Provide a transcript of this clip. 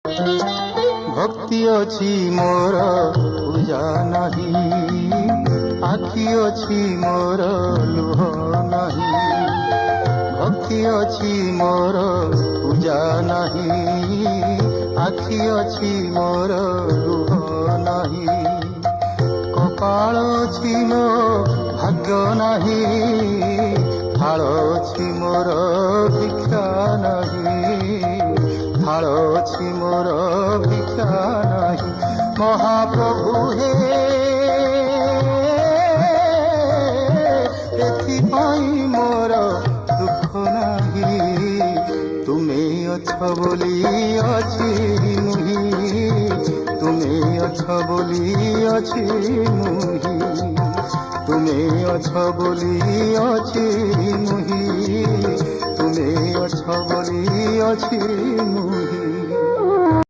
भक्ति अछि मोर पूजा नहीं, आखि अछि मोर लुह नहीं। भक्ति अछि मोर पूजा नहीं, आखि अछि मोर लुह नहीं। कपाल अछि मो भाग्य नहीं, थाल अछि मोर भिक्षा नहीं। थाल अछि मोर भिक्षा नहीं। महाप्रभु हे एथिपाई मोर दुख नहीं। तुमे अछ बोली अछि मुही, तुमे अछ बोली अछि मुही। तुमे अछ बोली अछि मुही, तुमे अछ बोली अछि मुही।